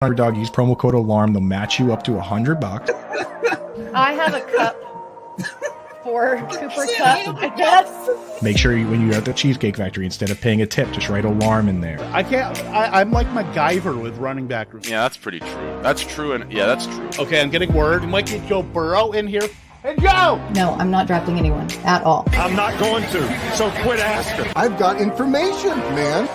Dog, use promo code alarm. They'll match you up to $100. I have a cup for Cooper Cup, I guess. Make sure when you're at the Cheesecake Factory, instead of paying a tip, just write alarm in there. I'm like MacGyver with running back rooms. Yeah, that's pretty true. That's true, and yeah, that's true. Okay, I'm getting word. You might get Joe Burrow in here. Hey, Joe! No, I'm not drafting anyone at all. I'm not going to, so quit asking. I've got information, man.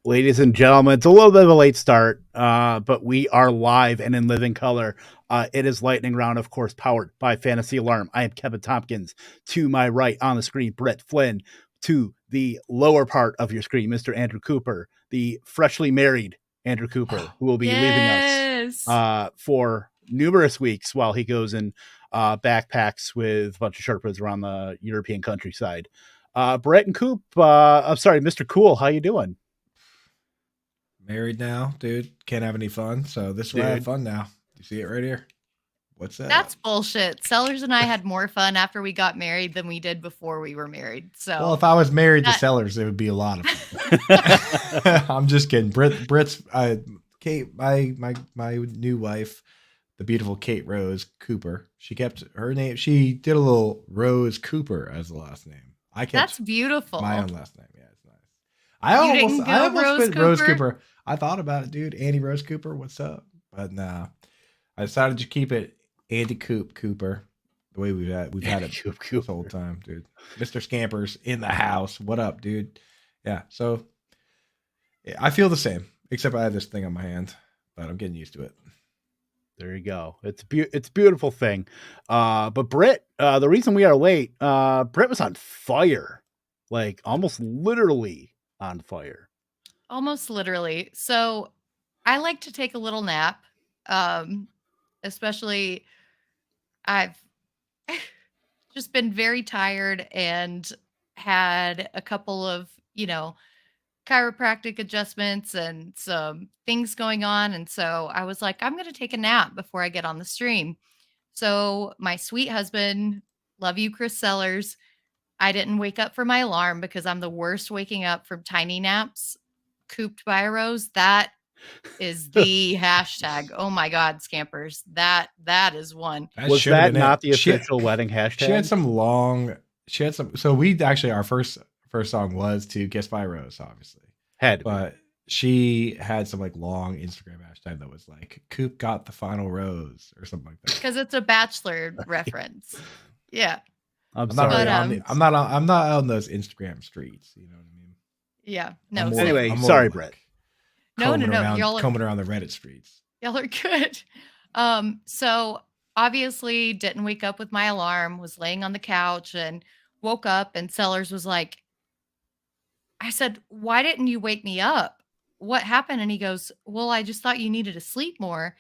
Ladies and gentlemen, it's a little bit of a late start, but we are live and in living color. It is Lightning Round, of course, powered by Fantasy Alarm. I am Kevin Tompkins. To my right on the screen, Britt Flynn. To the lower part of your screen, Mr. Andrew Cooper, the freshly married Andrew Cooper, who will be leaving us for numerous weeks while he goes in backpacks with a bunch of Sherpas around the European countryside. Brett and Coop, I'm sorry, Mr. Cool, how you doing? Married now, dude. Can't have any fun. So this is why I have fun now. You see it right here? What's that? That's bullshit. Sellers and I had more fun after we got married than we did before we were married. So, well, if I was married to Sellers, it would be a lot of fun. I'm just kidding. Britt's Kate, my new wife, the beautiful Kate Rose Cooper. She kept her name. She did a little Rose Cooper as the last name. I kept that's beautiful. My own last name. Yeah, it's nice. I almost went Rose Cooper. I thought about it, dude. Andy Rose Cooper, what's up? But nah, I decided to keep it Andy Cooper. The way we've had it Coop this whole time, dude. Mr. Scampers in the house. What up, dude? Yeah. So yeah, I feel the same, except I have this thing on my hand, but I'm getting used to it. There you go. It's a beautiful thing. But Britt, the reason we are late, Britt was on fire, like almost literally on fire. Almost literally. So I like to take a little nap. Especially I've just been very tired and had a couple of, chiropractic adjustments and some things going on. And so I was like, I'm going to take a nap before I get on the stream. So my sweet husband, love you, Chris Sellers. I didn't wake up for my alarm because I'm the worst waking up from tiny naps. Cooped by a rose. That is the hashtag. Oh my God, Scampers. That is one. Was that not the official wedding hashtag? She had some. So we actually, our first song was to Kiss by a Rose, obviously. But she had some like long Instagram hashtag that was like Coop got the final rose or something like that. Because it's a Bachelor reference. Yeah. I'm not on those Instagram streets. You know what I mean? Yeah. No. Anyway, sorry, Brett. No. Combing around the Reddit streets. Y'all are good. So obviously didn't wake up with my alarm, was laying on the couch and woke up and Sellers was like, I said, why didn't you wake me up? What happened? And he goes, well, I just thought you needed to sleep more.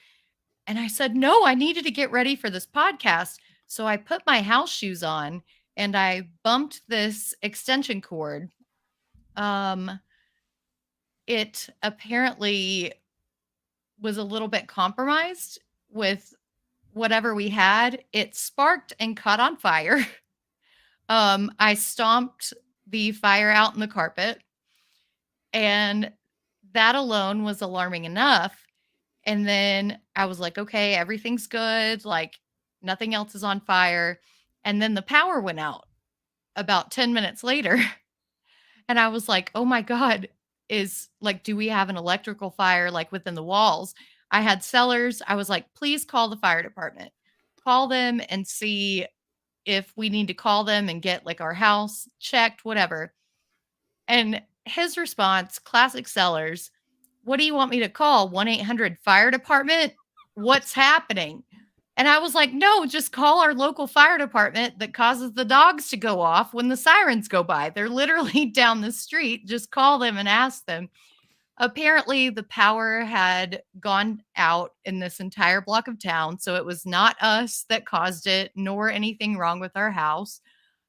And I said, no, I needed to get ready for this podcast. So I put my house shoes on and I bumped this extension cord. It apparently was a little bit compromised with whatever we had. It sparked and caught on fire. I stomped the fire out in the carpet, and that alone was alarming enough. And then I was like, okay, everything's good. Like nothing else is on fire. And then the power went out about 10 minutes later. And I was like, oh my God, do we have an electrical fire like within the walls? I had Sellers. I was like, please call the fire department. Call them and see if we need to call them and get like our house checked, whatever. And his response, classic Sellers, what do you want me to call? 1-800 fire department? What's happening? And I was like, no, just call our local fire department that causes the dogs to go off when the sirens go by. They're literally down the street. Just call them and ask them. Apparently, the power had gone out in this entire block of town. So it was not us that caused it, nor anything wrong with our house.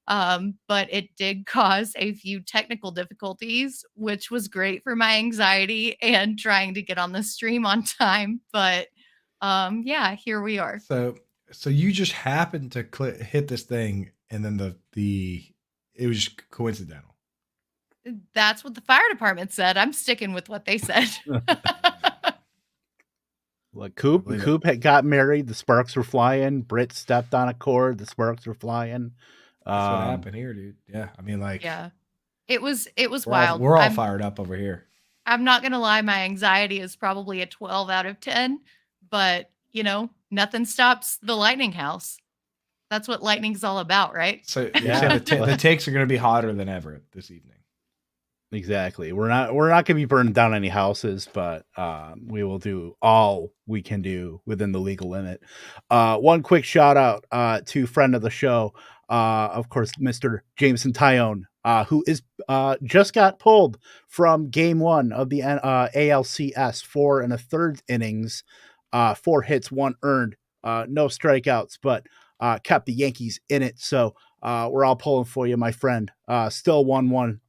But it did cause a few technical difficulties, which was great for my anxiety and trying to get on the stream on time. But yeah, here we are. So you just happened to hit this thing, and then it was just coincidental? That's what the fire department said. I'm sticking with what they said. Look, Coop had got married. The sparks were flying. Britt stepped on a cord. The sparks were flying. That's what happened here, dude. Yeah, I mean, like, yeah, it was we're wild. We're all fired up over here. I'm not gonna lie, my anxiety is probably a 12 out of 10, but nothing stops the Lightning House. That's what Lightning's all about, right? So the takes are going to be hotter than ever this evening. Exactly. We're not going to be burning down any houses, but we will do all we can do within the legal limit. One quick shout out to friend of the show, of course, Mr. Jameson Tyone, who is just got pulled from game 1 of the ALCS 4 1/3 innings, 4 hits, 1 earned, no strikeouts, but kept the Yankees in it. So we're all pulling for you, my friend. Still 1-1.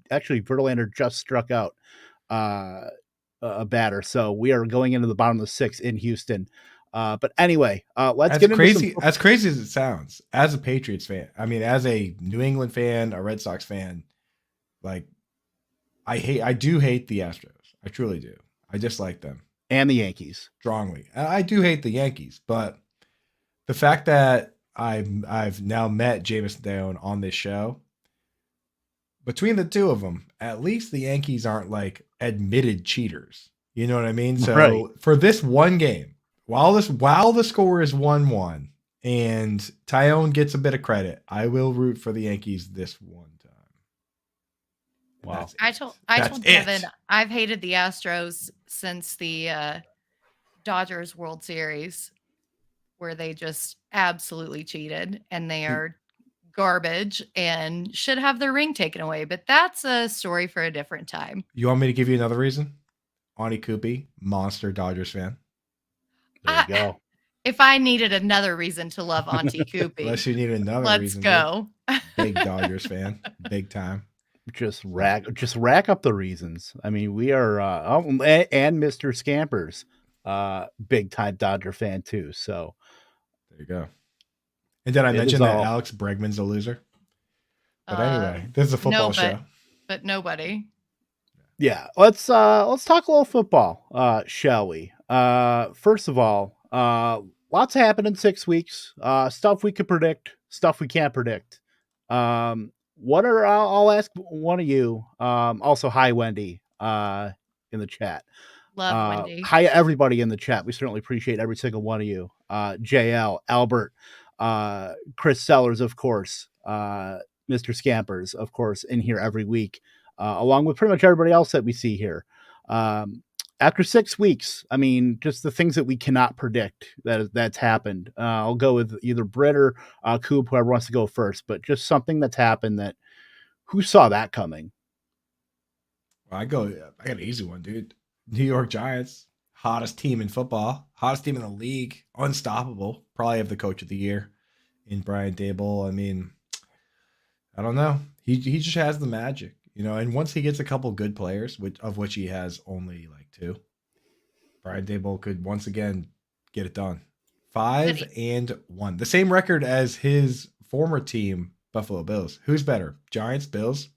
Actually, Verlander just struck out a batter. So we are going into the bottom of the 6th in Houston. But anyway, let's get into as crazy as it sounds. As a Patriots fan, I mean, as a New England fan, a Red Sox fan, like I do hate the Astros. I truly do. I dislike them. And the Yankees. Strongly. I do hate the Yankees, but the fact that I've now met Jameson Tyone on this show, between the two of them, at least the Yankees aren't like admitted cheaters. You know what I mean? So for this one game, while the score is 1-1 and Tyone gets a bit of credit, I will root for the Yankees this one time. Wow. I told Kevin I've hated the Astros since the Dodgers World Series, where they just absolutely cheated and they are garbage and should have their ring taken away. But that's a story for a different time. You want me to give you another reason? Ani Coopy, monster Dodgers fan. There you go. If I needed another reason to love Auntie Coopy, Unless you need another let's reason. Go. Big Dodgers fan. Big time. Just rack up the reasons. I mean, we are and Mr. Scampers, big time Dodger fan too. So there you go. And did I mention that Alex Bregman's a loser? But anyway, this is a football show. But nobody. Yeah, let's talk a little football, shall we? First of all, lots happened in 6 weeks. Stuff we could predict, stuff we can't predict. I'll ask one of you. Also, hi Wendy, in the chat. Love Wendy. Hi everybody in the chat. We certainly appreciate every single one of you. JL, Albert, Chris Sellers, of course, Mr. Scampers, of course, in here every week, along with pretty much everybody else that we see here. After 6 weeks, I mean, just the things that we cannot predict that's happened. I'll go with either Britt or Coop, whoever wants to go first, but just something that's happened that who saw that coming? Well, I got an easy one, dude. New York Giants, hottest team in football, hottest team in the league, unstoppable. Probably have the coach of the year in Brian Daboll. I mean, I don't know. He just has the magic, and once he gets a couple good players, of which he has only like 2, Brian Daboll could once again get it done. 5-1. The same record as his former team, Buffalo Bills. Who's better? Giants, Bills?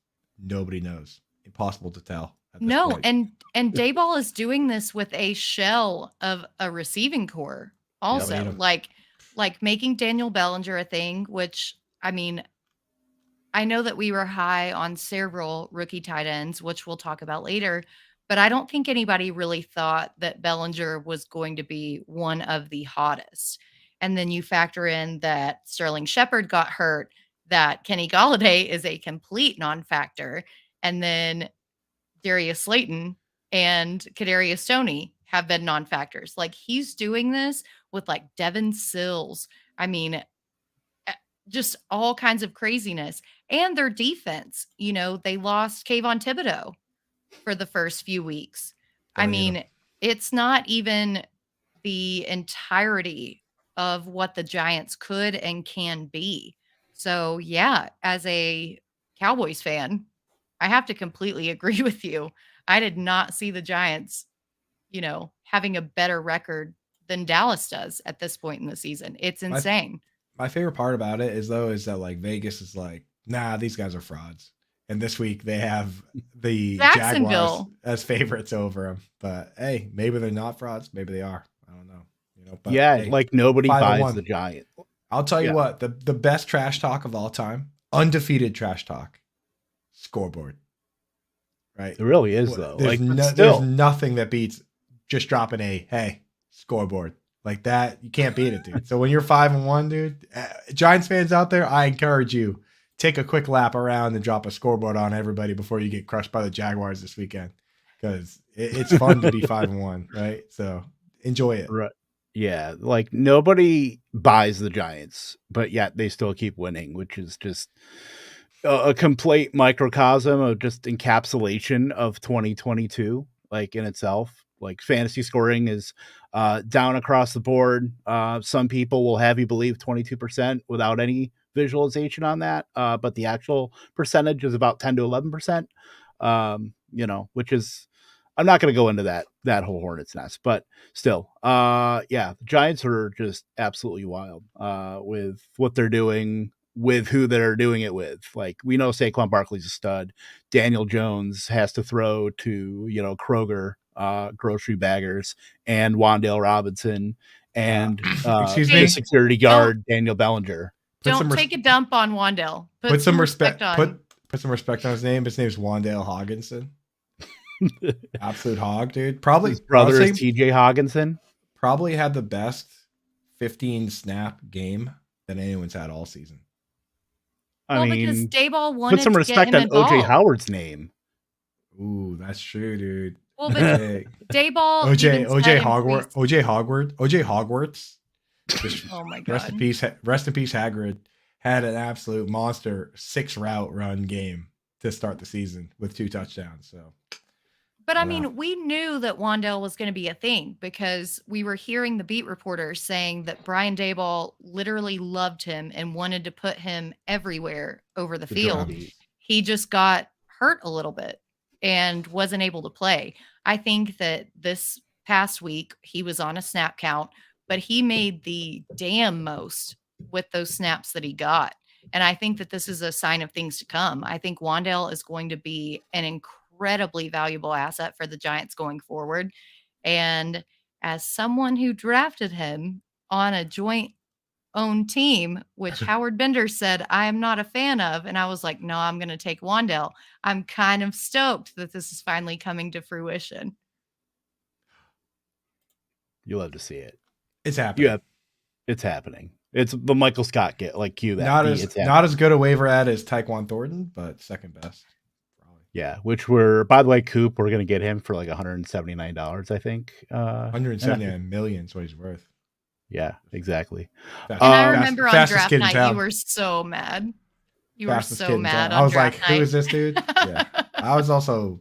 Nobody knows. Impossible to tell. No, point. and Daboll is doing this with a shell of a receiving core also. Like making Daniel Bellinger a thing, which, I mean, I know that we were high on several rookie tight ends, which we'll talk about later, but I don't think anybody really thought that Bellinger was going to be one of the hottest. And then you factor in that Sterling Shepard got hurt, that Kenny Golladay is a complete non-factor, and then Darius Slayton and Kadarius Stoney have been non-factors. Like, he's doing this with like Devin Sills. I mean, just all kinds of craziness. And their defense, they lost Kayvon Thibodeau for the first few weeks. I mean, it's not even the entirety of what the Giants could and can be. So yeah, as a Cowboys fan, I have to completely agree with you. I did not see the Giants, having a better record than Dallas does at this point in the season. It's insane. My favorite part about it is that like Vegas is like, nah, these guys are frauds. And this week they have the Jaguars Jacksonville as favorites over them. But hey, maybe they're not frauds. Maybe they are. I don't know. But yeah, hey, like nobody buys 5-1. the Giants. I'll tell you what, the best trash talk of all time, undefeated trash talk, scoreboard. Right? It really is, though. There's, Like, there's nothing that beats just dropping hey, scoreboard. Like that, you can't beat it, dude. So when you're 5-1, dude, Giants fans out there, I encourage you, take a quick lap around and drop a scoreboard on everybody before you get crushed by the Jaguars this weekend. Because it's fun to be 5-1, right? So enjoy it. Right. Yeah, like nobody buys the Giants, but yet they still keep winning, which is just a complete microcosm of just encapsulation of 2022, like in itself. Like fantasy scoring is down across the board. Some people will have you believe 22% without any visualization on that, but the actual percentage is about 10 to 11%. Which is, I'm not going to go into that whole hornet's nest, but still, the Giants are just absolutely wild with what they're doing, with who they're doing it with. Like, we know Saquon Barkley's a stud. Daniel Jones has to throw to, Kroger, grocery baggers, and Wan'Dale Robinson, and excuse the me, security guard, Daniel Bellinger. Don't take a dump on Wan'Dale. Put some respect on. Put some respect on his name. His name's Wan'Dale Hogginson. Absolute hog, dude. Probably his brother is TJ Hogginson. Probably had the best 15 snap game that anyone's had all season. I mean, because Dayball wanted put some respect on OJ Howard's name. Ooh, that's true, dude. Well, but Dayball, OJ Hogwarts. Oh my god! Rest in peace, Hagrid. Had an absolute monster 6 route run game to start the season with 2 touchdowns. So. But I mean, we knew that Wan'Dale was going to be a thing because we were hearing the beat reporters saying that Brian Daboll literally loved him and wanted to put him everywhere over the field. He just got hurt a little bit and wasn't able to play. I think that this past week he was on a snap count, but he made the damn most with those snaps that he got. And I think that this is a sign of things to come. I think Wan'Dale is going to be an incredibly valuable asset for the Giants going forward. And as someone who drafted him on a joint owned team, which Howard Bender said I am not a fan of, and I was like, no, I'm going to take Wan'Dale. I'm kind of stoked that this is finally coming to fruition. You love to see it. It's happening. It's happening. It's the Michael Scott get like cue that. Not as good a waiver ad as Tyquan Thornton, but second best. Probably. Yeah, which by the way, Coop, we're gonna get him for like $179, I think. 179 million is what he's worth. Yeah, exactly. And I remember on draft night you were so mad. You were so mad. I was like, who is this dude? Yeah. I was also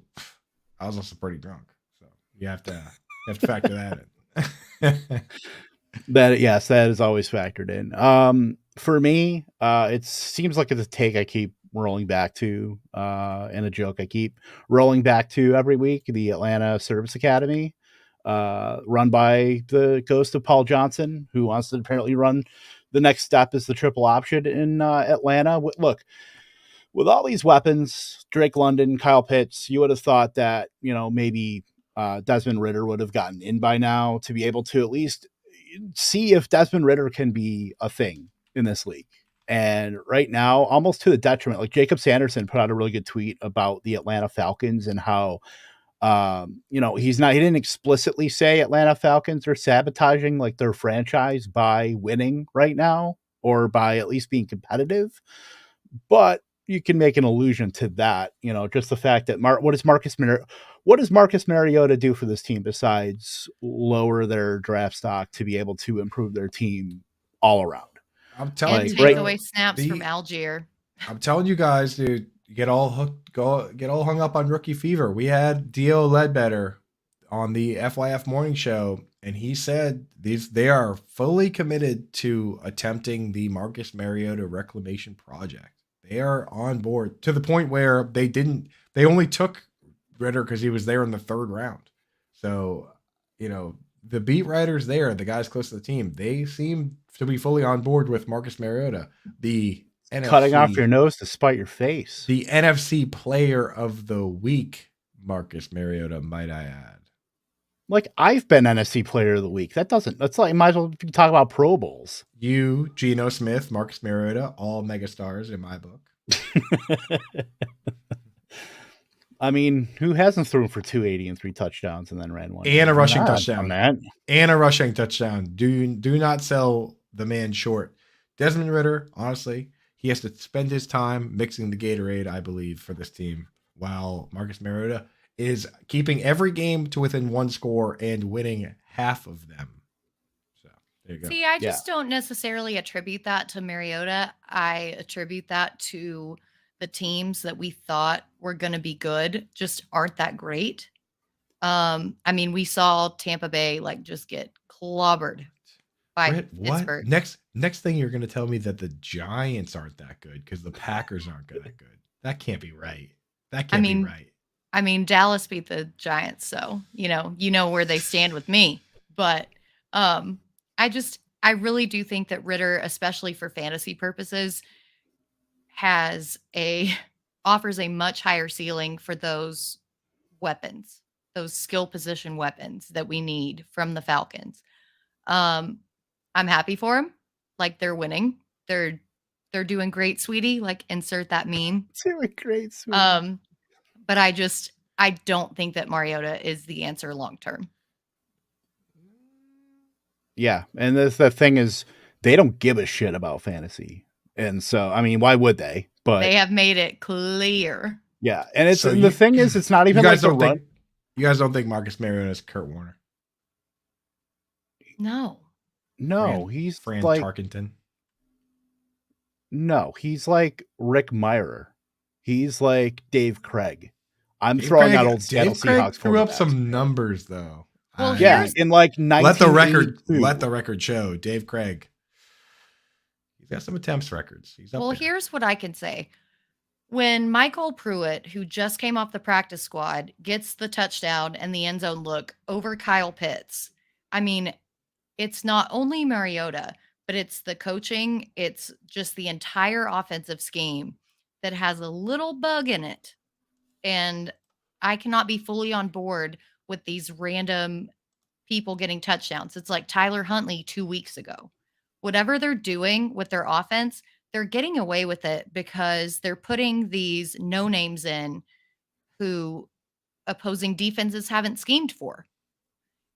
pretty drunk. So you have to factor that in. That is always factored in. For me, it seems like it's a take I keep rolling back to, and a joke I keep rolling back to every week. The Atlanta Service Academy, run by the ghost of Paul Johnson, who wants to apparently run the next step as the triple option in Atlanta. Look, with all these weapons, Drake London, Kyle Pitts, you would have thought that maybe Desmond Ridder would have gotten in by now to be able to at least see if Desmond Ridder can be a thing in this league. And right now, almost to the detriment, like Jacob Sanderson put out a really good tweet about the Atlanta Falcons and how, he didn't explicitly say Atlanta Falcons are sabotaging like their franchise by winning right now or by at least being competitive, but you can make an allusion to that, just the fact that what does Marcus Mariota do for this team besides lower their draft stock to be able to improve their team all around? I'm telling you, take away snaps from Algier. I'm telling you guys, dude, get all hung up on rookie fever. We had Dio Ledbetter on the FYF morning show, and he said they are fully committed to attempting the Marcus Mariota reclamation project. They are on board to the point where they only took Ridder because he was there in the 3rd round. So, the beat writers there, the guys close to the team, they seem to be fully on board with Marcus Mariota. The Cutting off your nose to spite your face. The NFC Player of the Week, Marcus Mariota, might I add. Like, I've been NFC Player of the Week. That's like, might as well talk about Pro Bowls. You, Geno Smith, Marcus Mariota, all megastars in my book. I mean, who hasn't thrown for 280 and 3 touchdowns and then ran one? And a rushing touchdown. That. And a rushing touchdown. Do not sell the man short. Desmond Ridder, honestly, he has to spend his time mixing the Gatorade, I believe, for this team, while Marcus Mariota is keeping every game to within 1 score and winning half of them. So there you go. See, I just don't necessarily attribute that to Mariota. I attribute that to the teams that we thought were going to be good just aren't that great. I mean, we saw Tampa Bay just get clobbered by Britt, Pittsburgh. Next thing you're going to tell me that the Giants aren't that good because the Packers aren't that good. That can't be right. That can't be right. I mean, Dallas beat the Giants, so you know where they stand with me. But I really do think that Ridder, especially for fantasy purposes, offers a much higher ceiling for those weapons, those skill position weapons that we need from the Falcons. I'm happy for him. They're winning. They're doing great, sweetie. Insert that meme. Doing great, sweetie. But I don't think that Mariota is the answer long term. Yeah, and the thing is, they don't give a shit about fantasy, and so I mean, why would they? But they have made it clear. Yeah, and the thing is, it's not even you guys don't think Marcus Mariota is Kurt Warner? No, he's Fran like Tarkenton. No, he's like Rick Meyer. He's like Dave Craig. I'm throwing out old Seattle Seahawks. Threw up some numbers though. Well, in like 1982. Let the record show. Dave Craig. He's got some attempts records. He's up there. Here's what I can say. When Michael Pruitt, who just came off the practice squad, gets the touchdown and the end zone look over Kyle Pitts, I mean, it's not only Mariota, but it's the coaching. It's just the entire offensive scheme that has a little bug in it. And I cannot be fully on board with these random people getting touchdowns. It's like Tyler Huntley 2 weeks ago. Whatever they're doing with their offense, they're getting away with it because they're putting these no names in who opposing defenses haven't schemed for.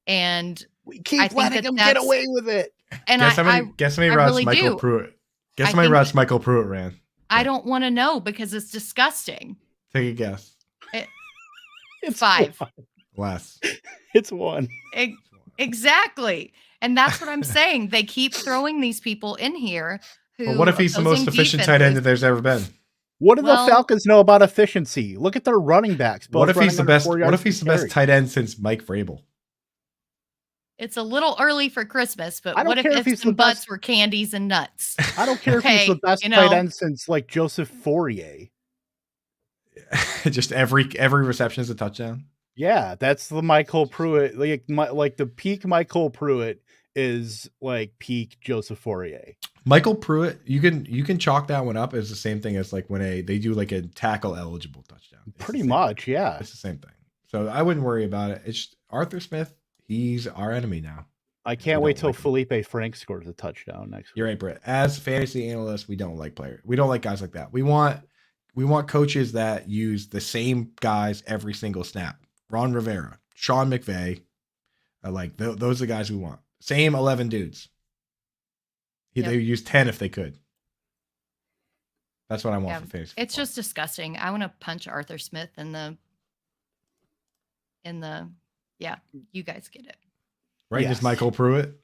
And we keep letting them get away with it. And guess how many routes really Michael do. Pruitt? Guess how many routes Michael Pruitt ran? I don't want to know because it's disgusting. Take a guess. It's 5. Less. It's 1. Exactly. And that's what I'm saying. They keep throwing these people in here. Well, what if he's the most efficient tight end that there's ever been? What do the Falcons know about efficiency? Look at their running backs. What if he's the best? What if he's the best tight end since Mike Vrabel? It's a little early for Christmas, but what if ifs and buts were candies and nuts? I don't care if he's the best tight end since like Joseph Fourier. Just every reception is a touchdown. Yeah, that's the Michael Pruitt. Like the peak Michael Pruitt is like peak Joseph Fourier. Michael Pruitt, you can chalk that one up as the same thing as like when they do like a tackle eligible touchdown. Pretty much, yeah. It's the same thing. So I wouldn't worry about it. It's Arthur Smith. He's our enemy now. I can't wait till Felipe Frank scores a touchdown next week. You're right, Britt. As fantasy analysts, we don't like players. We don't like guys like that. We want coaches that use the same guys every single snap. Ron Rivera, Sean McVay, those are the guys we want. Same 11 dudes. They use 10 if they could. That's what I want for fantasy. It's just disgusting. I want to punch Arthur Smith in the you guys get it. Right? Yes. Just Michael Pruitt.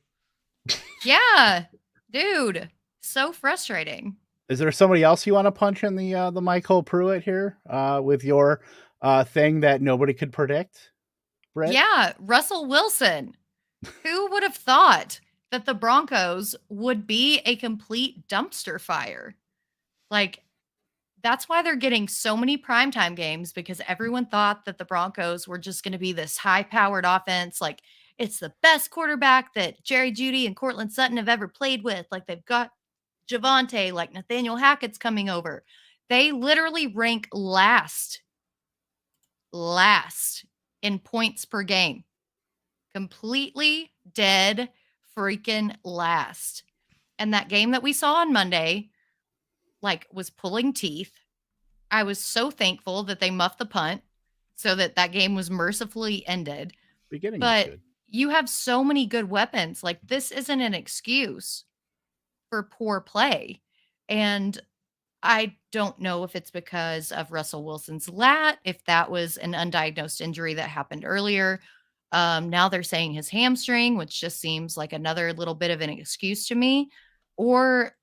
Yeah, dude. So frustrating. Is there somebody else you want to punch in the Michael Pruitt here with your thing that nobody could predict? Britt? Yeah, Russell Wilson. Who would have thought that the Broncos would be a complete dumpster fire? That's why they're getting so many primetime games, because everyone thought that the Broncos were just going to be this high-powered offense. It's the best quarterback that Jerry Jeudy and Cortland Sutton have ever played with. They've got Javante, like Nathaniel Hackett's coming over. They literally rank last in points per game. Completely dead freaking last. And that game that we saw on Monday, like, was pulling teeth. I was so thankful that they muffed the punt so that game was mercifully ended. Beginning was but good. You have so many good weapons. Like, this isn't an excuse for poor play. And I don't know if it's because of Russell Wilson's lat, if that was an undiagnosed injury that happened earlier. Now they're saying his hamstring, which just seems like another little bit of an excuse to me. Or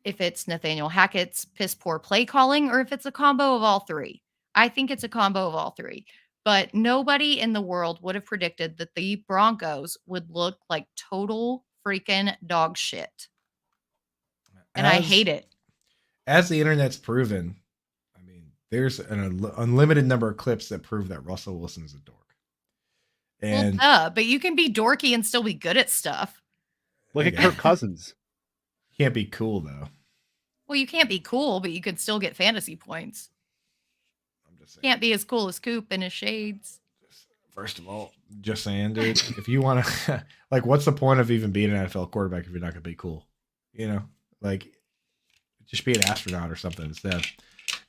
if it's Nathaniel Hackett's piss poor play calling, or if it's a combo of all three. I think it's a combo of all three. But nobody in the world would have predicted that the Broncos would look like total freaking dog shit. And I hate it. As the internet's proven, I mean, there's an unlimited number of clips that prove that Russell Wilson is a dork. And but you can be dorky and still be good at stuff. Look at Kirk Cousins. Can't be cool though. Well, you can't be cool, but you could still get fantasy points. I'm just saying. Can't be as cool as Coop in his shades. First of all, just saying, dude, if you want to, like, what's the point of even being an NFL quarterback if you're not going to be cool? You know, like, just be an astronaut or something instead.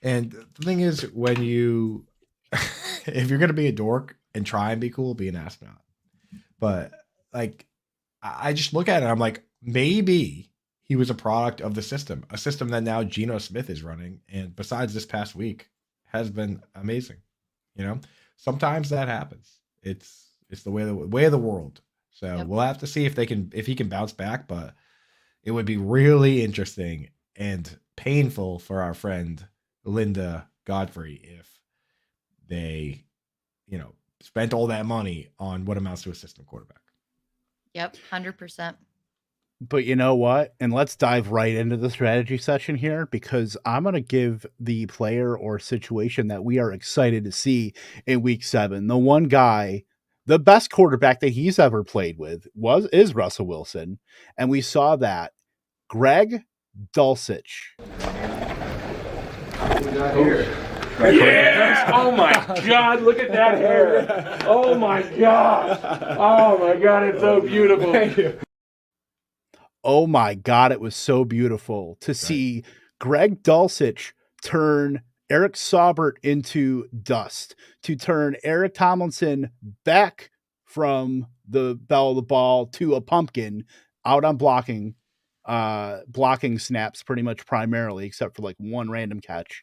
And the thing is, when you, if you're going to be a dork and try and be cool, be an astronaut. But, like, I just look at it, I'm like, maybe he was a product of the system, a system that now Geno Smith is running. And besides this past week, has been amazing. You know, sometimes that happens. It's the way of the world. So We'll have to see if he can bounce back, but it would be really interesting and painful for our friend Linda Godfrey if they, you know, spent all that money on what amounts to a system quarterback. Yep, 100%. But you know what? And let's dive right into the strategy session here, because I'm going to give the player or situation that we are excited to see in week 7. The one guy, the best quarterback that he's ever played with is Russell Wilson. And we saw that. Greg Dulcich. Yes! Oh my God! Look at that hair! Oh my God! Oh my God! It's so beautiful. Thank you. Oh my God! It was so beautiful to see Greg Dulcich turn Eric Saubert into dust, to turn Eric Tomlinson back from the bell of the ball to a pumpkin out on blocking snaps pretty much primarily, except for like one random catch.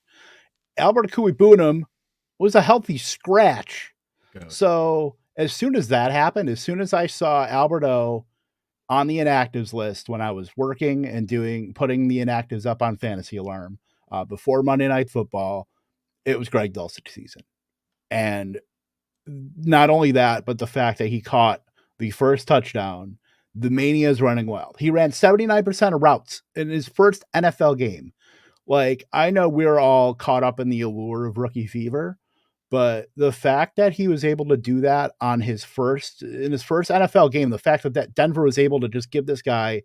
Albert Akui-Bunam was a healthy scratch. Good. So as soon as that happened, as soon as I saw Alberto on the inactives list when I was working and putting the inactives up on Fantasy Alarm before Monday Night Football, it was Greg Dulcich season. And not only that, but the fact that he caught the first touchdown, the mania is running wild. He ran 79% of routes in his first NFL game. Like, I know we're all caught up in the allure of rookie fever, but the fact that he was able to do that in his first NFL game, the fact that Denver was able to just give this guy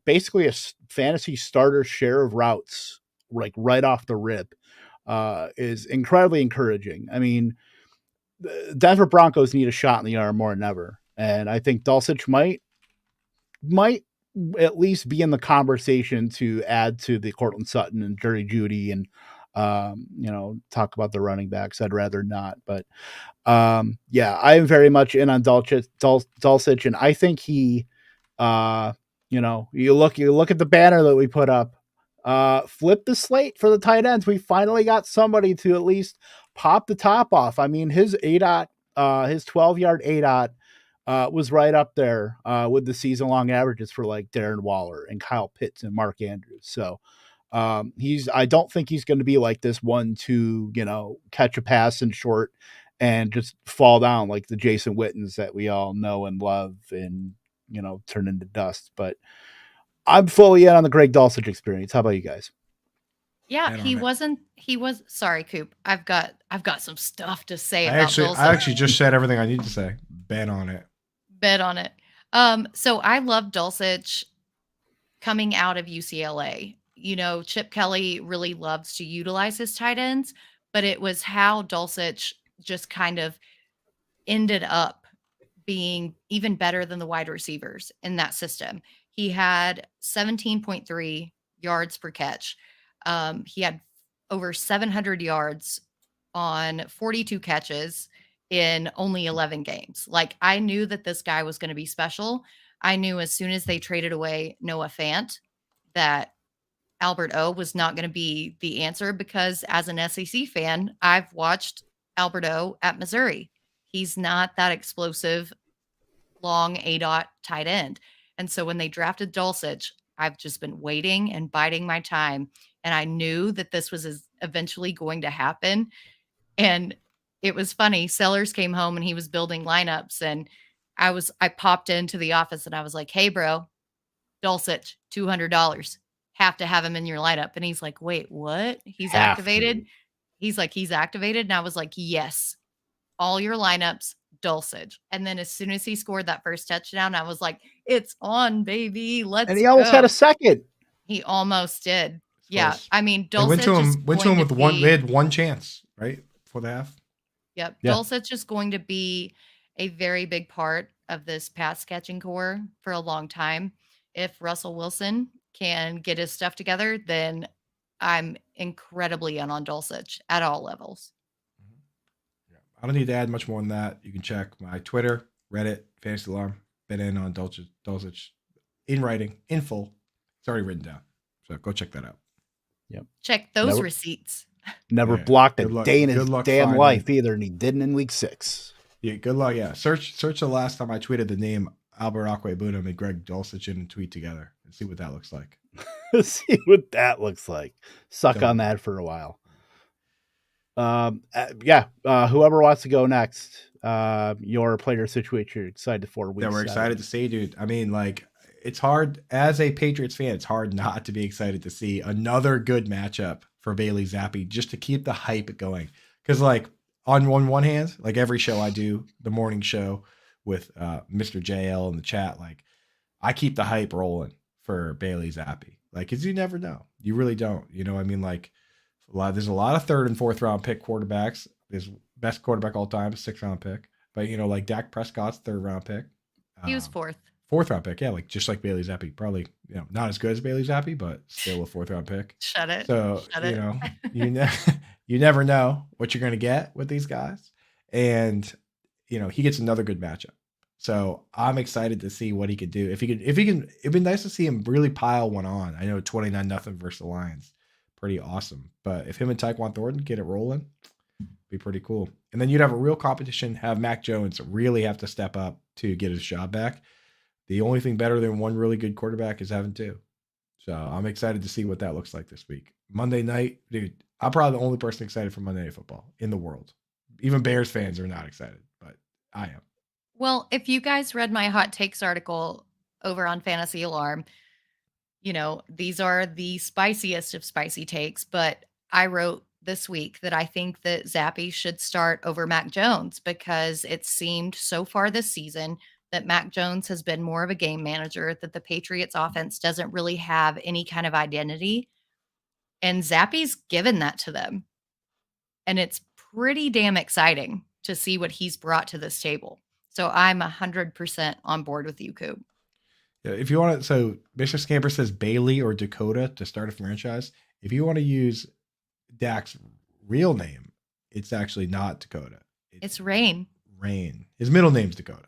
basically a fantasy starter share of routes, like right off the rip, is incredibly encouraging. I mean, the Denver Broncos need a shot in the arm more than ever. And I think Dulcich might at least be in the conversation to add to the Cortland Sutton and Jerry Jeudy and, talk about the running backs. I'd rather not, but I am very much in on Dulcich, and I think he, you look at the banner that we put up, flip the slate for the tight ends. We finally got somebody to at least pop the top off. I mean, his ADOT, his 12-yard ADOT, was right up there with the season-long averages for like Darren Waller and Kyle Pitts and Mark Andrews. So I don't think he's going to be like this one to, catch a pass in short and just fall down like the Jason Wittens that we all know and love and, turn into dust. But I'm fully in on the Greg Dulcich experience. How about you guys? Yeah, sorry, Coop. I've got some stuff to say I about Dulcich. I actually just said everything I need to say. Bet on it. So I love Dulcich. coming out of UCLA. You know, Chip Kelly really loves to utilize his tight ends, but it was how Dulcich just kind of ended up being even better than the wide receivers in that system. He had 17.3 yards per catch. He had over 700 yards on 42 catches in only 11 games. Like, I knew that this guy was going to be special. I knew as soon as they traded away Noah Fant that Albert O was not going to be the answer, because as an SEC fan, I've watched Albert O at Missouri. He's not that explosive, long A-dot tight end. And so when they drafted Dulcich, I've just been waiting and biding my time. And I knew that this was eventually going to happen. And it was funny. Sellers came home and he was building lineups. And I popped into the office and I was like, hey, bro, Dulcich, $200. Have to have him in your lineup. And he's like, wait, what? He's activated? He's like, he's activated? And I was like, yes, all your lineups, Dulcich. And then as soon as he scored that first touchdown, I was like, it's on, baby. Let's go. And he almost had a second. He almost did. Yeah. Close. I mean, They went Dulcich to him with one. They had one chance, right? For the half. Yep. Yeah. Dulcich is going to be a very big part of this pass catching core for a long time. If Russell Wilson can get his stuff together, then I'm incredibly in on Dulcich at all levels. I don't need to add much more than that. You can check my Twitter, Reddit, Fantasy Alarm. Been in on Dulcich in writing, in full. It's already written down. So go check that out. Yep. Check those receipts. Never Yeah. blocked a Good luck- day in good his luck damn finding- life either, and he didn't in week 6. Yeah, good luck. Yeah. Search the last time I tweeted the name Albert Akwe-Bunam and Greg Dulcich in a tweet together and see what that looks like. See what that looks like. Suck So- on that for a while. Whoever wants to go next, your player situation you're excited for. Yeah, we're excited to see, dude. I mean, like, it's hard as a Patriots fan. It's hard not to be excited to see another good matchup for Bailey Zappi, just to keep the hype going. Because, like, on one hand, like every show I do, the morning show with Mr. JL in the chat, like, I keep the hype rolling for Bailey Zappi. Like, because you never know. You really don't. You know, I mean, like, there's a lot of 3rd and 4th round pick quarterbacks. There's best quarterback all time, 6th round pick. But, you know, like Dak Prescott's 3rd round pick. He was 4th. 4th round pick. Yeah, like just like Bailey Zappi. Probably, you know, not as good as Bailey Zappi, but still a 4th round pick. Shut it. So, Shut you it. know, you never know what you're going to get with these guys. And, you know, he gets another good matchup. So I'm excited to see what he could do. If he can, it'd be nice to see him really pile one on. I know 29-0 versus the Lions. Pretty awesome. But if him and Tyquan Thornton get it rolling, be pretty cool. And then you'd have a real competition, have Mac Jones really have to step up to get his job back. The only thing better than one really good quarterback is having 2. So I'm excited to see what that looks like this week. Monday night, dude, I'm probably the only person excited for Monday Night Football in the world. Even Bears fans are not excited, but I am. Well, if you guys read my hot takes article over on Fantasy Alarm, you know, these are the spiciest of spicy takes, but I wrote this week that I think that Zappi should start over Mac Jones, because it seemed so far this season that Mac Jones has been more of a game manager, that the Patriots offense doesn't really have any kind of identity. And Zappi's given that to them. And it's pretty damn exciting to see what he's brought to this table. So I'm 100% on board with you, Coop. Yeah, if you want to, so Mr. Scamper says Bailey or Dakota to start a franchise. If you want to use Dak's real name, it's actually not Dakota. It's Rain. Rain. His middle name's Dakota.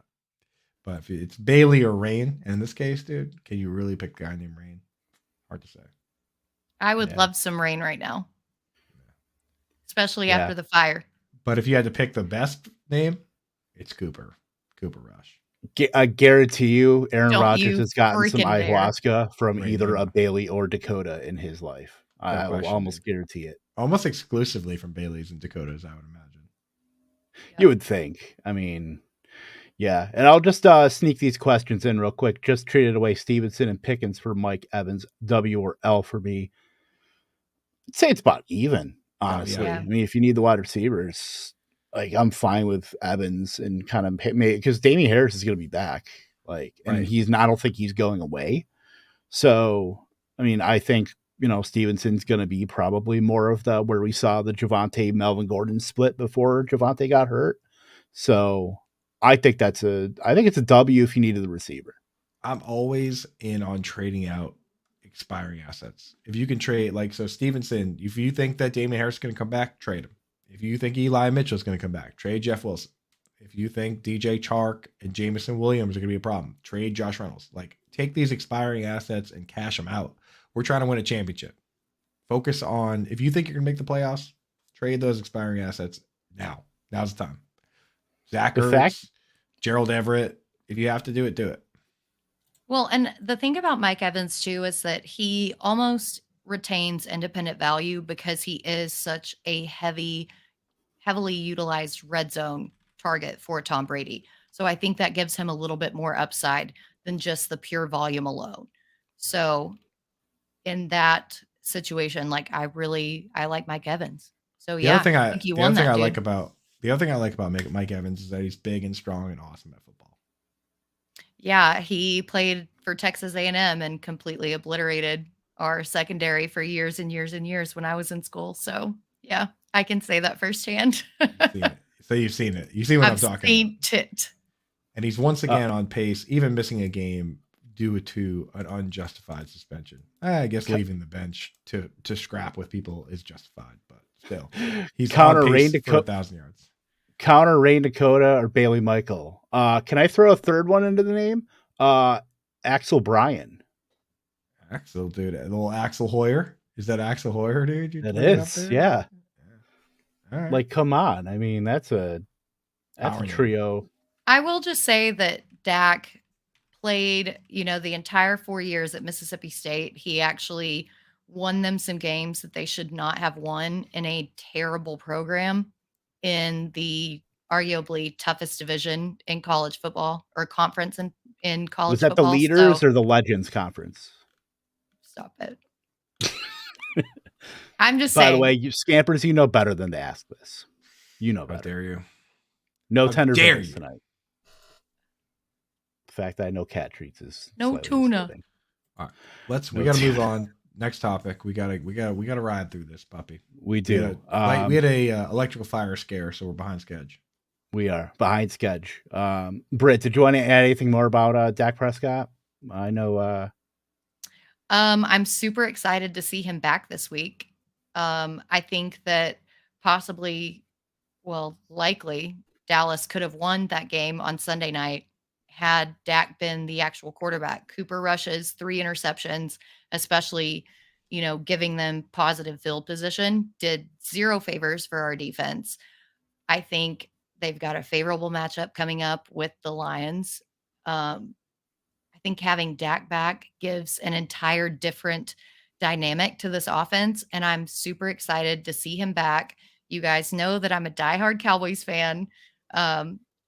But if it's Bailey or Rain, and in this case, dude, can you really pick a guy named Rain? Hard to say. I would Yeah. love some rain right now, especially Yeah. after the fire. But if you had to pick the best name, it's Cooper Rush. I guarantee you, Aaron Don't Rodgers you has gotten some freaking dare. ayahuasca from Right. either a Bailey or Dakota in his life. I will question, almost dude. guarantee it. Almost exclusively from Bailey's and Dakota's, I would imagine. You would think. I mean, yeah. And I'll just sneak these questions in real quick. Just traded away Stevenson and Pickens for Mike Evans. W or L for me. I'd say it's about even, honestly. yeah. I mean, if you need the wide receivers, like, I'm fine with Evans and kind of because Damian Harris is going to be back. Like, and Right. I don't think he's going away. So, I mean, I think, Stevenson's going to be probably more of the where we saw the Javonte Melvin Gordon split before Javonte got hurt. So I think it's a W if you needed the receiver. I'm always in on trading out expiring assets. If you can trade, so Stevenson, if you think that Damon Harris is going to come back, trade him. If you think Eli Mitchell is going to come back, trade Jeff Wilson. If you think DJ Chark and Jameson Williams are going to be a problem, trade Josh Reynolds. Take these expiring assets and cash them out. We're trying to win a championship. Focus on, if you think you're going to make the playoffs, trade those expiring assets now. Now's the time. Zach Ertz, Gerald Everett. If you have to do it, do it. Well, and the thing about Mike Evans, too, is that he almost retains independent value because he is such a heavily utilized red zone target for Tom Brady. So I think that gives him a little bit more upside than just the pure volume alone. So in that situation, I like Mike Evans. So the other thing I like about Mike Evans is that he's big and strong and awesome at football. Yeah, he played for Texas A&M and completely obliterated our secondary for years and years and years when I was in school. So yeah, I can say that firsthand. So you've seen it. You see what I'm talking about. Seen it. And he's once again on pace, even missing a game due to an unjustified suspension. I guess leaving the bench to scrap with people is justified, but still, he's on pace for 1,000 yards. Counter Rain Dakota or Bailey Michael. Can I throw a third one into the name? Axel Bryan. Axel, dude, a little Axel Hoyer. Is that Axel Hoyer, dude? It is, yeah. All right. Come on. I mean, that's a trio. I will just say that Dak played, the entire 4 years at Mississippi State. He actually won them some games that they should not have won in a terrible program in the arguably toughest division in college football or conference in college football. Was that the Leaders or the Legends Conference? Stop it. I'm just saying. By the way, you scampers, you know better than to ask this. You know better. How dare you? No tender buns tonight. The fact that I know cat treats is no tuna. All right, we got to move on. Next topic. We gotta ride through this puppy. We do. We had a electrical fire scare, so we're behind schedule. We are behind schedule. Britt, did you want to add anything more about Dak Prescott? I know. I'm super excited to see him back this week. I think that likely Dallas could have won that game on Sunday night had Dak been the actual quarterback. Cooper Rush's 3 interceptions, especially, giving them positive field position, did 0 favors for our defense. I think they've got a favorable matchup coming up with the Lions. I think having Dak back gives an entire different dynamic to this offense, and I'm super excited to see him back. You guys know that I'm a diehard Cowboys fan.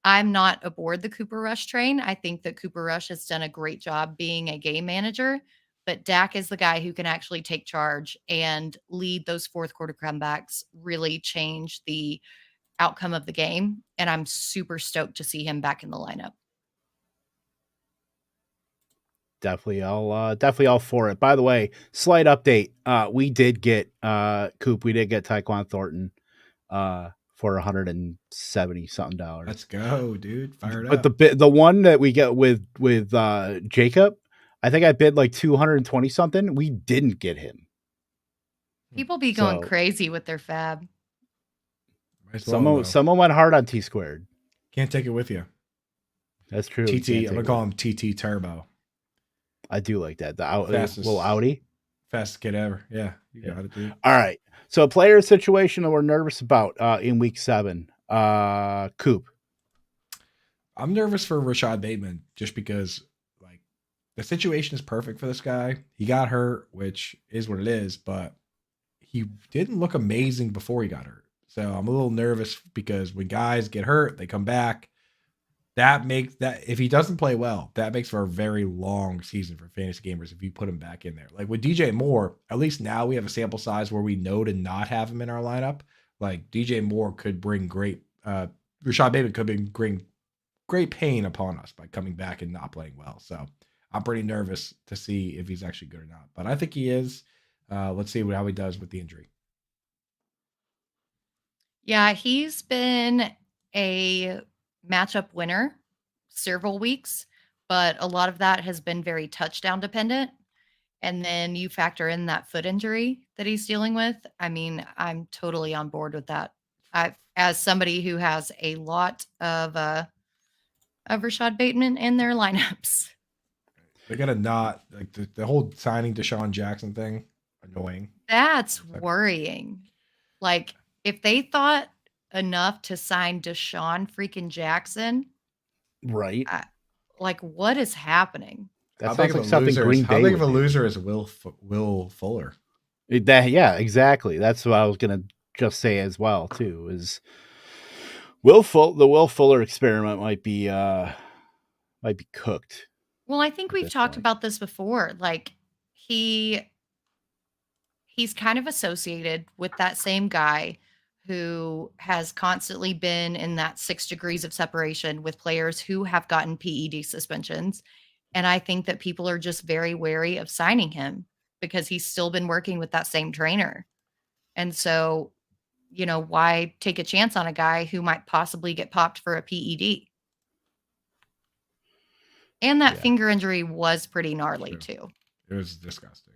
I'm not aboard the Cooper Rush train. I think that Cooper Rush has done a great job being a game manager, but Dak is the guy who can actually take charge and lead those fourth quarter comebacks, really change the outcome of the game. And I'm super stoked to see him back in the lineup. Definitely all for it. By the way, slight update. We did get Coop. We did get Tyquan Thornton for $170 something. Let's go, dude. Fire it up. But the one that we get with Jacob, I think I bid like 220 something. We didn't get him. People be going crazy with their fab. Someone went hard on T Squared. Can't take it with you. That's true. TT. I'm gonna call him TT Turbo. I do like that. The little Audi. Fastest kid ever. Yeah. You got it, dude. All right. So a player situation that we're nervous about in week 7. Coop. I'm nervous for Rashad Bateman just because the situation is perfect for this guy. He got hurt, which is what it is, but he didn't look amazing before he got hurt. So I'm a little nervous because when guys get hurt, they come back. That makes that if he doesn't play well, that makes for a very long season for fantasy gamers if you put him back in there. Like with DJ Moore, at least now we have a sample size where we know to not have him in our lineup. Like DJ Moore could bring Rashad Bateman could bring great pain upon us by coming back and not playing well. So I'm pretty nervous to see if he's actually good or not. But I think he is. Let's see how he does with the injury. Yeah, he's been a matchup winner several weeks, but a lot of that has been very touchdown dependent. And then you factor in that foot injury that he's dealing with. I mean, I'm totally on board with that. As somebody who has a lot of Rashad Bateman in their lineups. They're gonna not like the whole signing Deshaun Jackson thing. Annoying. That's worrying. Like, if they thought enough to sign Deshaun freaking Jackson, right? Like, what is happening? That sounds like something Green Bay. How big of a would do. loser is Will Fuller? Yeah, exactly. That's what I was gonna just say as well too. Is the Will Fuller experiment might be cooked. Well, I think we've talked about this before. Like, he's kind of associated with that same guy who has constantly been in that 6 degrees of separation with players who have gotten PED suspensions. And I think that people are just very wary of signing him because he's still been working with that same trainer. And so, why take a chance on a guy who might possibly get popped for a PED? And that finger injury was pretty gnarly too. It was disgusting.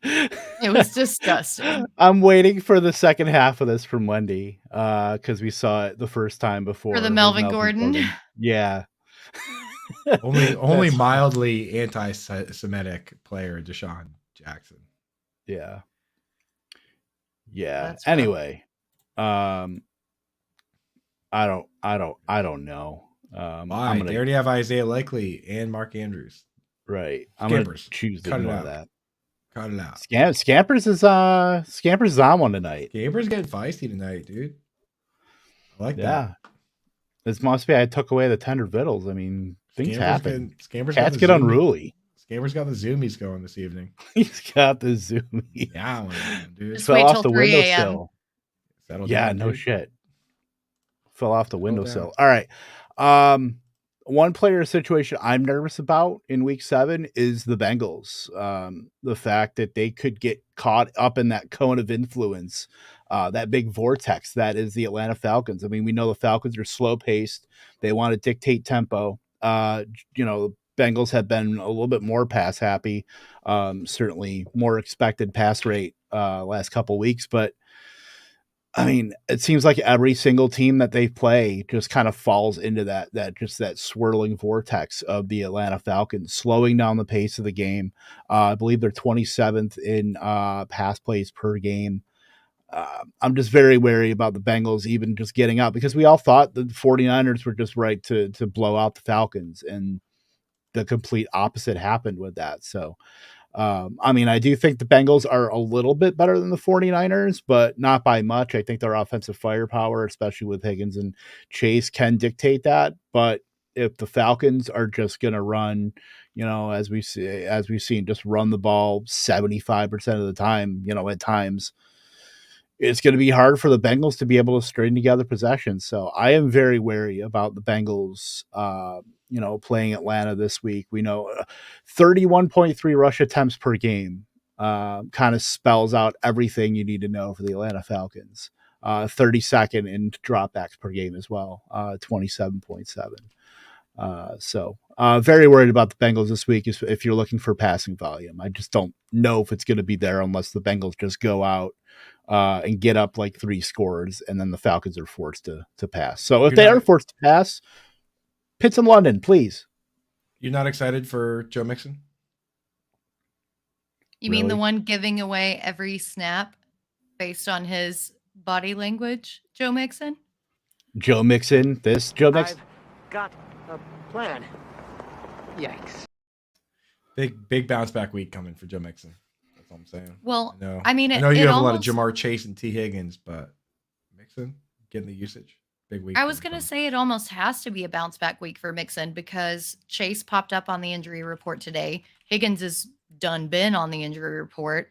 It was disgusting. I'm waiting for the second half of this from Wendy because we saw it the first time before. For the Melvin Gordon. Yeah. only mildly anti-Semitic player, Deshaun Jackson. Yeah. Yeah. That's anyway, I don't know. Why? They already have Isaiah Likely and Mark Andrews. Right. I'm Scampers. gonna choose to ignore that. Cut it out. Scampers is on one tonight. Scampers getting feisty tonight, dude. I like that. This must be I took away the tender vittles. I mean, things happen. Cats get unruly. Scamper's got the zoomies going this evening. He's got the zoomie. Yeah, dude. Just Fell wait off till the 3 windowsill. Yeah, no shit. Fell off the windowsill. All right. One player situation I'm nervous about in week 7 is the Bengals. The fact that they could get caught up in that cone of influence, that big vortex that is the Atlanta Falcons. I mean, we know the Falcons are slow paced. They want to dictate tempo. The Bengals have been a little bit more pass happy, certainly more expected pass rate last couple weeks, but I mean, it seems like every single team that they play just kind of falls into that swirling vortex of the Atlanta Falcons, slowing down the pace of the game. I believe they're 27th in pass plays per game. I'm just very wary about the Bengals even just getting up because we all thought the 49ers were just right to blow out the Falcons, and the complete opposite happened with that. So, I mean, I do think the Bengals are a little bit better than the 49ers, but not by much. I think their offensive firepower, especially with Higgins and Chase, can dictate that. But if the Falcons are just going to run, as we've seen, just run the ball 75% of the time, at times, it's going to be hard for the Bengals to be able to string together possessions. So I am very wary about the Bengals, playing Atlanta this week. We know 31.3 rush attempts per game kind of spells out everything you need to know for the Atlanta Falcons. 32nd in dropbacks per game as well, 27.7. So very worried about the Bengals this week if you're looking for passing volume. I just don't know if it's going to be there unless the Bengals just go out and get up like 3 scores, and then the Falcons are forced to pass. So if they are forced to pass, Pitts in London, please. You're not excited for Joe Mixon? You mean the one giving away every snap based on his body language, Joe Mixon? Joe Mixon, this Joe Mixon. I've got a plan. Yikes. Big bounce back week coming for Joe Mixon. That's all I'm saying. Well, I mean, I know you have a lot of Jamar Chase and T. Higgins, but Mixon getting the usage. Big week. I was going to say it almost has to be a bounce back week for Mixon because Chase popped up on the injury report today. Higgins is been on the injury report.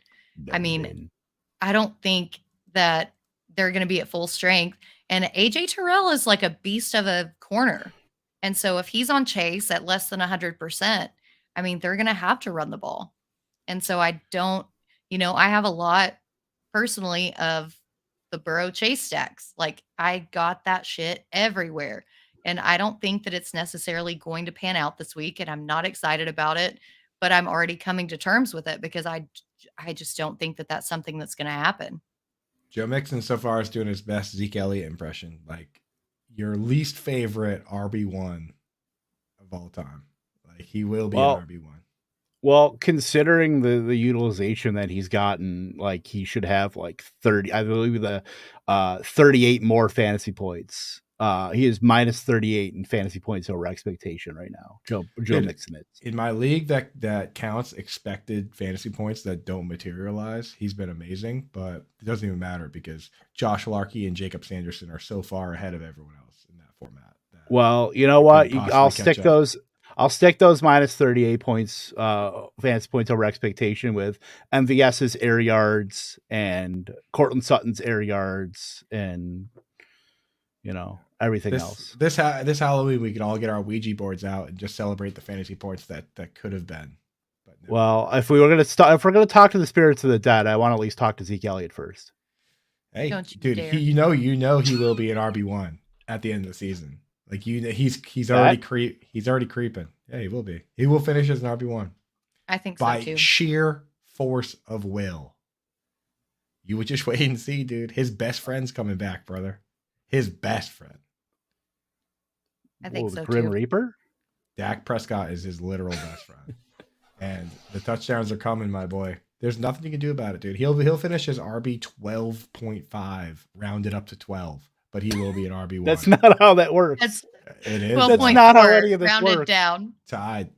I don't think that they're going to be at full strength. And AJ Terrell is like a beast of a corner. And so if he's on Chase at less than 100%, I mean, they're going to have to run the ball. And so I don't, I have a lot personally of the Burrow Chase stacks. Like I got that shit everywhere. And I don't think that it's necessarily going to pan out this week. And I'm not excited about it, but I'm already coming to terms with it because I just don't think that that's something that's going to happen. Joe Mixon so far is doing his best Zeke Elliott impression. Like your least favorite RB1 of all time. Like he will be an RB1. Well, considering the utilization that he's gotten, like he should have like 30, I believe 38 more fantasy points. He is minus 38 in fantasy points over expectation right now. Joe Mixon is. In my league that counts expected fantasy points that don't materialize, he's been amazing, but it doesn't even matter because Josh Larkey and Jacob Sanderson are so far ahead of everyone else in that format. Well, you know what? I'll stick those minus 38 points, fantasy points over expectation with MVS's air yards and Cortland Sutton's air yards and, everything else. This Halloween, we can all get our Ouija boards out and just celebrate the fantasy points that could have been. But no. Well, if we're going to talk to the spirits of the dead, I want to at least talk to Zeke Elliott first. Hey, dude, he will be an RB1 at the end of the season. Like he's already creeping. Yeah, he will be. He will finish as an RB1. I think so by too. Sheer force of will. You would just wait and see, dude. His best friend's coming back, brother. His best friend. I think so Grim too. Reaper? Dak Prescott is his literal best friend. And the touchdowns are coming, my boy. There's nothing you can do about it, dude. He'll finish as RB 12.5, rounded up to 12, but he will be an RB1. That's not how that works. It is. That's not how any of this rounded works. Down. Tied.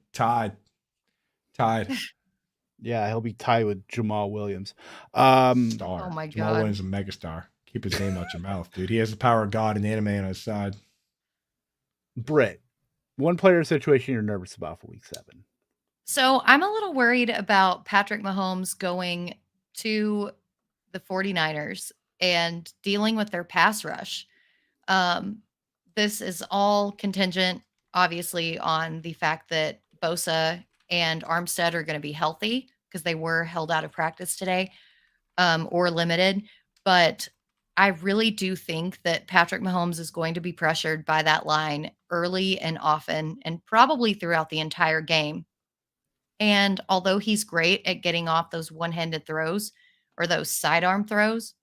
Yeah, he'll be tied with Jamal Williams. Star. Oh my Jamal God. Williams is a megastar. Keep his name out your mouth, dude. He has the power of God and anime on his side. Britt, one player situation you're nervous about for week 7. So I'm a little worried about Patrick Mahomes going to the 49ers and dealing with their pass rush. This is all contingent, obviously, on the fact that Bosa and Armstead are going to be healthy because they were held out of practice today or limited. But I really do think that Patrick Mahomes is going to be pressured by that line early and often and probably throughout the entire game. And although he's great at getting off those one-handed throws or those sidearm throws,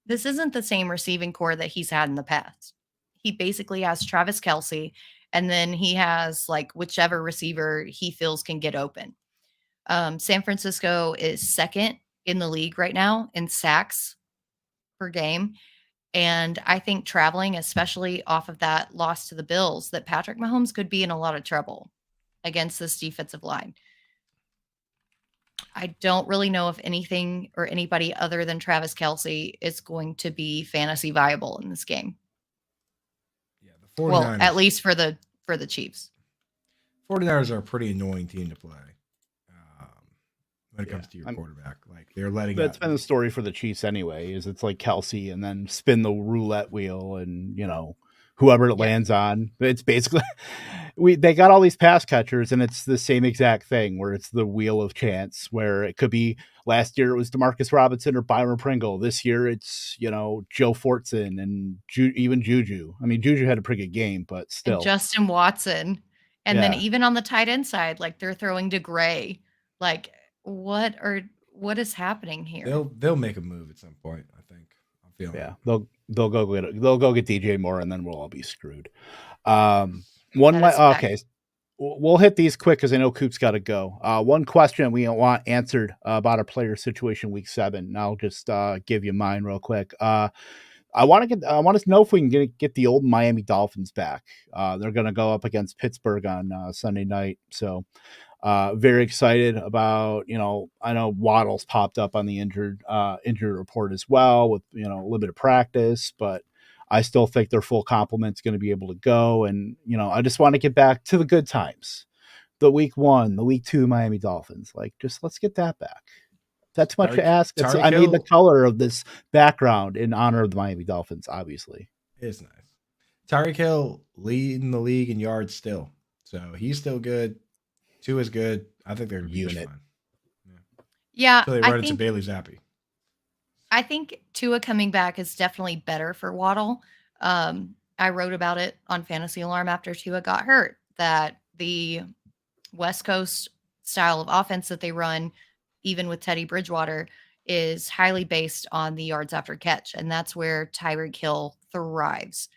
this isn't the same receiving core that he's had in the past. He basically has Travis Kelce, and then he has like whichever receiver he feels can get open. San Francisco is second in the league right now in sacks per game. And I think traveling, especially off of that loss to the Bills, that Patrick Mahomes could be in a lot of trouble against this defensive line. I don't really know if anything or anybody other than Travis Kelce is going to be fantasy viable in this game. Yeah, the 49ers. Well, at least for the Chiefs. 49ers are a pretty annoying team to play when it comes to your quarterback. Like they're letting. That's been the story for the Chiefs anyway. Is it's like Kelce and then spin the roulette wheel and whoever it lands on. It's basically they got all these pass catchers and it's the same exact thing where it's the wheel of chance where it could be last year it was DeMarcus Robinson or Byron Pringle. This year it's, Joe Fortson and even Juju. I mean, Juju had a pretty good game, but still. And Justin Watson. And then even on the tight end side, like they're throwing to Gray. Like what is happening here? They'll make a move at some point, I think. I'm feeling. Yeah. They'll go get DJ Moore and then we'll all be screwed. Okay. We'll hit these quick because I know Coop's got to go. One question we want answered about our player situation week 7. And I'll just give you mine real quick. I want to know if we can get the old Miami Dolphins back. They're going to go up against Pittsburgh on Sunday night. So very excited about, I know Waddle's popped up on the injured report as well with, limited practice, but I still think their full complement's going to be able to go. And, I just want to get back to the good times, the week 1, the week 2 Miami Dolphins. Like, just let's get that back. That's too much to ask. I need the color of this background in honor of the Miami Dolphins, obviously. It's nice. Tyreek Hill leading the league in yards still. So he's still good. Tua is good. I think they're going to be just fine. Yeah, So they run into Bailey Zappi. I think Tua coming back is definitely better for Waddle. I wrote about it on Fantasy Alarm after Tua got hurt, that the West Coast style of offense that they run, even with Teddy Bridgewater, is highly based on the yards after catch. And that's where Tyreek Hill thrives.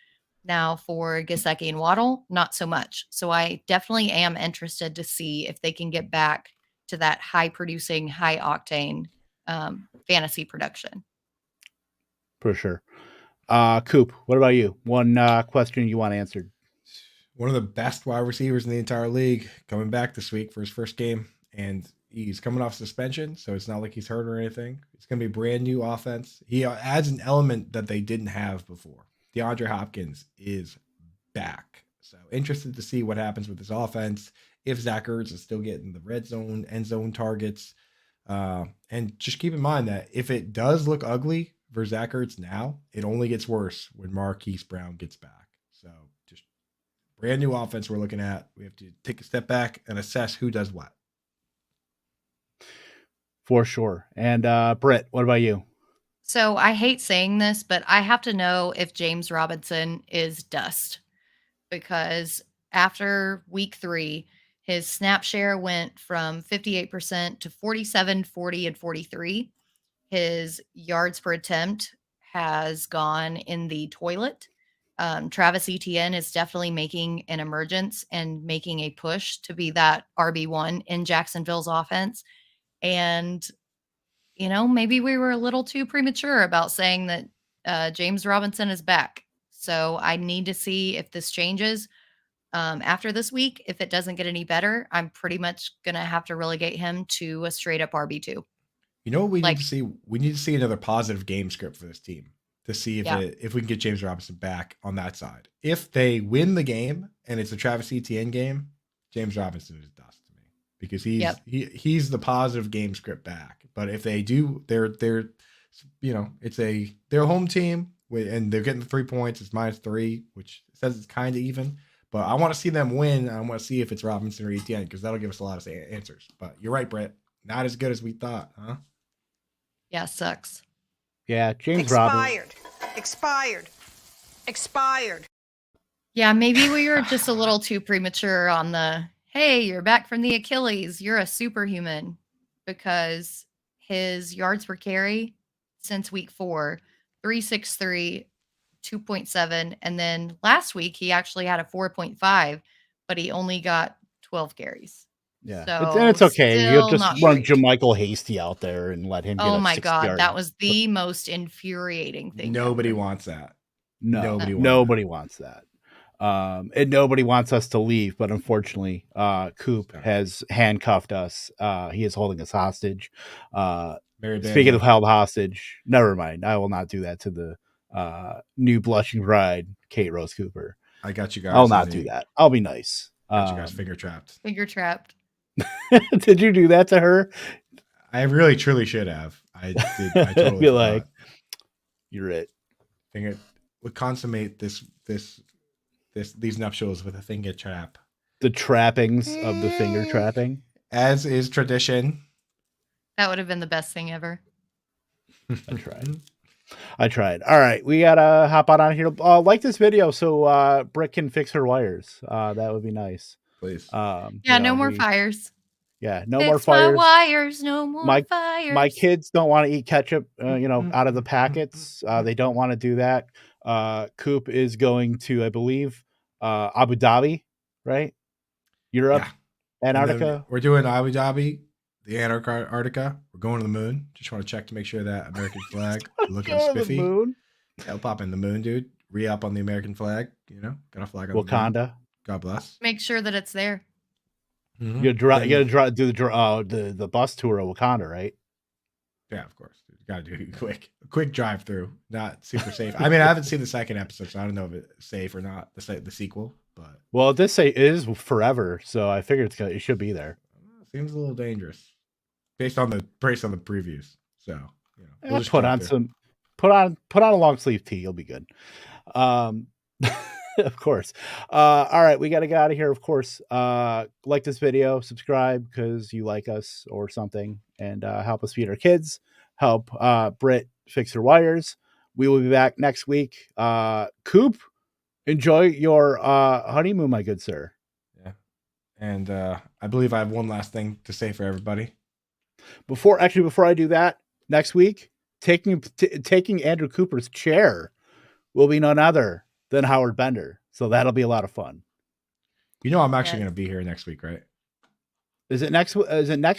Now for Gesicki and Waddle, not so much. So I definitely am interested to see if they can get back to that high producing, high octane fantasy production. For sure. Coop, what about you? One question you want answered. One of the best wide receivers in the entire league coming back this week for his first game, and he's coming off suspension, so it's not like he's hurt or anything. It's going to be a brand new offense. He adds an element that they didn't have before. DeAndre Hopkins is back. So interested to see what happens with this offense, if Zach Ertz is still getting the red zone, end zone targets. And just keep in mind that if it does look ugly for Zach Ertz now, it only gets worse when Marquise Brown gets back. So just brand new offense we're looking at. We have to take a step back and assess who does what. For sure. And Britt, what about you? So I hate saying this, but I have to know if James Robinson is dust, because after week 3, his snap share went from 58% to 47, 40, and 43. His yards per attempt has gone in the toilet. Travis Etienne is definitely making an emergence and making a push to be that RB1 in Jacksonville's offense. And, maybe we were a little too premature about saying that James Robinson is back. So I need to see if this changes after this week. If it doesn't get any better, I'm pretty much going to have to relegate him to a straight up RB2. You know what we need to see? We need to see another positive game script for this team to see if we can get James Robinson back on that side. If they win the game and it's a Travis Etienne game, James Robinson is dust to me, because he's the positive game script back. But if they do, they're it's their home team and they're getting the 3 points. It's -3, which says it's kind of even. But I want to see them win. I want to see if it's Robinson or Etienne, because that'll give us a lot of answers. But you're right, Brett. Not as good as we thought, huh? Yeah, sucks. Yeah, James Robinson. Expired. Yeah, maybe we were just a little too premature on the, hey, you're back from the Achilles, you're a superhuman, because his yards per carry since week 4, 3.63, 2.7, and then last week he actually had a 4.5, but he only got 12 carries. Yeah, so it's okay. You'll just run great. Jermichael Hasty out there and let him get Oh a my 60 God, yard. that was the most infuriating thing. Nobody wants that. No, nobody wants that. And nobody wants us to leave, but unfortunately, Coop has handcuffed us. He is holding us hostage. Speaking of held hostage, never mind. I will not do that to the new blushing bride, Kate Rose Cooper. I got you guys. I'll not do that. I'll be nice. Got you guys finger trapped. Finger trapped. Did you do that to her? I really, truly should have. I did. I totally feel like you're it. Finger would consummate these nuptials with a finger trap. The trappings of the finger trapping, as is tradition. That would have been the best thing ever. I tried. All right, we gotta hop on here. Like this video so Britt can fix her wires. That would be nice. Please. No more fires. Yeah, no fix more fires. My wires, no more fires. My kids don't want to eat ketchup, out of the packets. They don't want to do that. Coop is going to, I believe, Abu Dhabi, right? Europe, Antarctica. We're doing Abu Dhabi, the Antarctica. We're going to the moon. Just want to check to make sure that American flag looking spiffy. Moon. Yeah, we'll pop in the moon, dude. Re-up on the American flag. Got a flag on Wakanda. The moon. God bless. Make sure that it's there. Mm-hmm. You gotta do the bus tour of Wakanda, right? Yeah, of course. You gotta do a quick drive through. Not super safe. I mean, I haven't seen the second episode, so I don't know if it's safe or not. The sequel, but it does say it is forever, so I figured it should be there. Seems a little dangerous, based on the previews. So we'll just put on a long sleeve tee. You'll be good. Of course. All right, we got to get out of here. Of course, like this video, subscribe because you like us or something, and help us feed our kids. Help Britt fix her wires. We will be back next week. Coop, enjoy your honeymoon, my good sir. Yeah, and I believe I have one last thing to say for everybody. Before I do that, next week, taking Andrew Cooper's chair will be none other than Howard Bender. So that'll be a lot of fun. You know, I'm actually going to be here next week, right? Is it next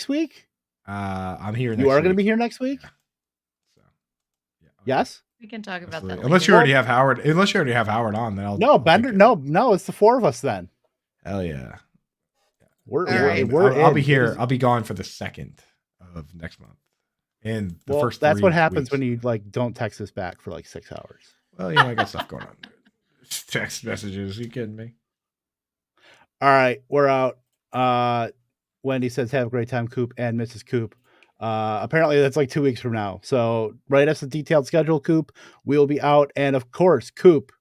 week? I'm here. You are going to be here next week? Yeah. So, yeah. Yes. We can talk about Absolutely. that. Unless you already have Howard. Unless you already have Howard on, then No, Bender. No, it's the four of us then. Hell yeah. I'll be here. I'll be gone for the 2nd of next month. And the first. That's 3 what happens weeks. when you don't text us back for 6 hours. Well, I got stuff going on. Text messages. You kidding me? All right, we're out. Wendy says, "Have a great time, Coop and Mrs. Coop." Apparently, that's 2 weeks from now. So write us a detailed schedule, Coop. We'll be out, and of course, Coop.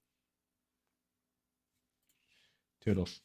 Toodles.